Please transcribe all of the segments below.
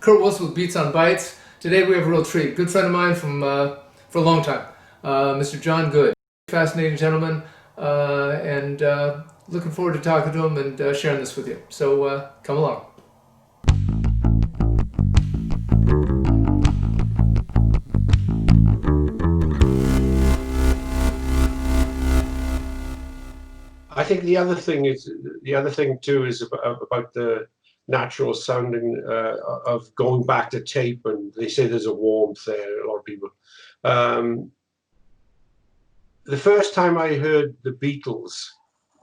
Kurt Wilson with Beats on Bytes. Today we have a real treat. Good friend of mine from for a long time, Mr. John Good. Fascinating gentleman, and looking forward to talking to him and sharing this with you. So come along. I think the other thing too is about the natural sounding of going back to tape, and they say there's a warmth there. A lot of people. The first time I heard the Beatles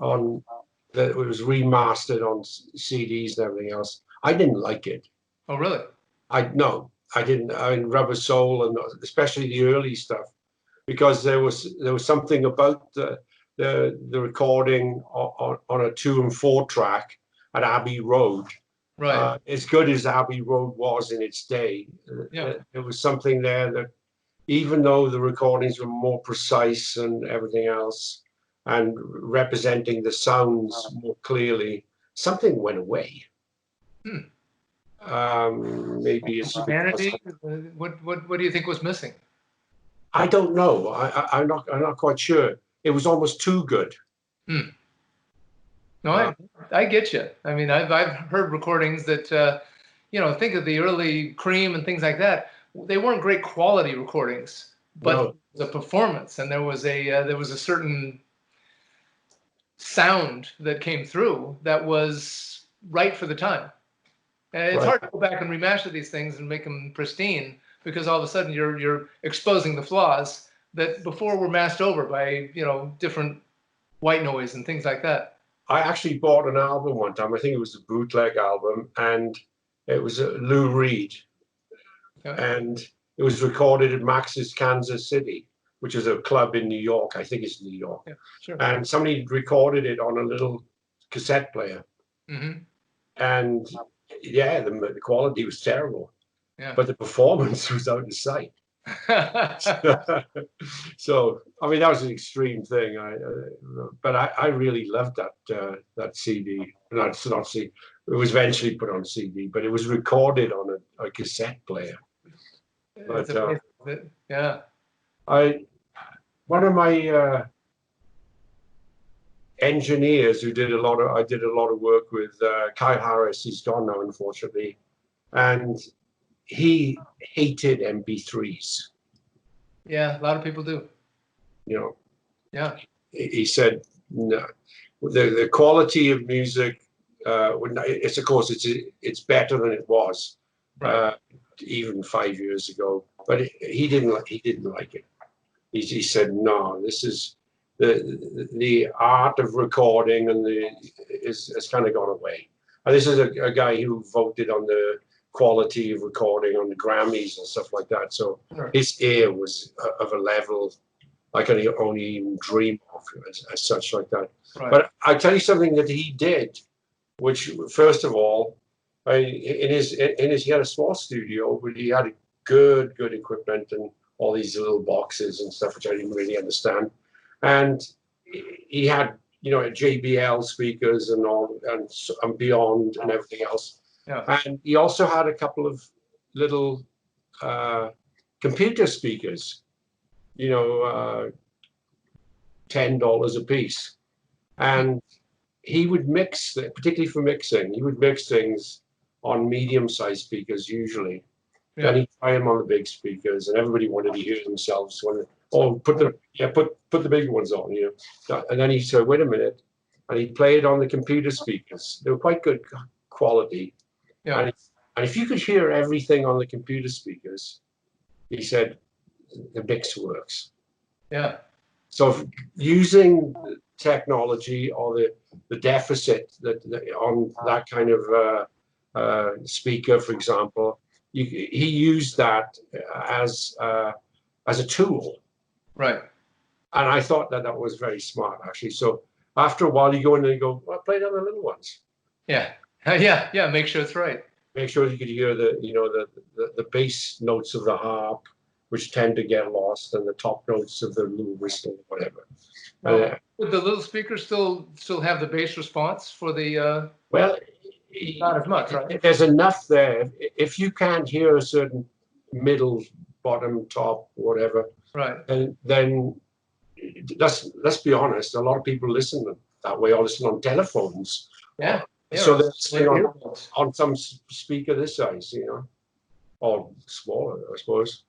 that it was remastered on CDs and everything else, I didn't like it. Oh, really? No, I didn't. I mean, Rubber Soul and especially the early stuff, because there was something about the recording on a 2 and 4 track at Abbey Road. Right. As good as Abbey Road was in its day, there was something there that, even though the recordings were more precise and everything else, and representing the sounds more clearly, something went away. Maybe it's humanity. What do you think was missing? I don't know. I'm not quite sure. It was almost too good. No, I get you. I mean, I've heard recordings that think of the early Cream and things like that. They weren't great quality recordings, but the performance, and there was a certain sound that came through that was right for the time. And it's hard to go back and remaster these things and make them pristine, because all of a sudden you're exposing the flaws that before were masked over by different white noise and things like that. I actually bought an album one time. I think it was a bootleg album, and it was Lou Reed. And it was recorded at Max's Kansas City, which is a club in New York. I think it's New York. Yeah, sure. And somebody recorded it on a little cassette player. And the quality was terrible. Yeah. But the performance was out of sight. So, I mean, that was an extreme thing. But I really loved that CD. Not CD. It was eventually put on CD, but it was recorded on a cassette player. But one of my engineers who I did a lot of work with, Kyle Harris. He's gone now, unfortunately, and he hated MP3s. Yeah, a lot of people do. Yeah. He said no. The quality of music, of course it's better than it was. Right. Even 5 years ago, but he didn't like it. He said, no, this is the art of recording, and has kind of gone away. And this is a guy who voted on the quality of recording on the Grammys and stuff like that. So his ear was of a level I can only even dream of as such like that. Right. But I tell you something that he did, which first of all, he had a small studio, but he had good equipment and all these little boxes and stuff, which I didn't really understand. And he had, JBL speakers and all, and beyond and everything else. Yeah. And he also had a couple of little computer speakers, $10 a piece. And he would mix, particularly for mixing, he would mix things on medium-sized speakers usually. Yeah. Then he'd try them on the big speakers, and everybody wanted to hear themselves put the big ones on, And then he said, wait a minute, and he'd play it on the computer speakers. They were quite good quality. Yeah. And if you could hear everything on the computer speakers, he said, the mix works. Yeah. So using technology or the deficit that on that kind of speaker, for example, he used that as a tool. Right. And I thought that was very smart, actually. So after a while, you go in and you go, well, play it on the little ones. Yeah. Yeah. Make sure it's right. Make sure you could hear the bass notes of the harp, which tend to get lost, and the top notes of the little whistle, or whatever. Would the little speakers still have the bass response for the? Well, not as much, right? There's enough there. If you can't hear a certain middle, bottom, top, whatever, Right. then let's be honest. A lot of people listen that way, or listen on telephones. Yeah. So they're listening on some speaker this size, or smaller, I suppose.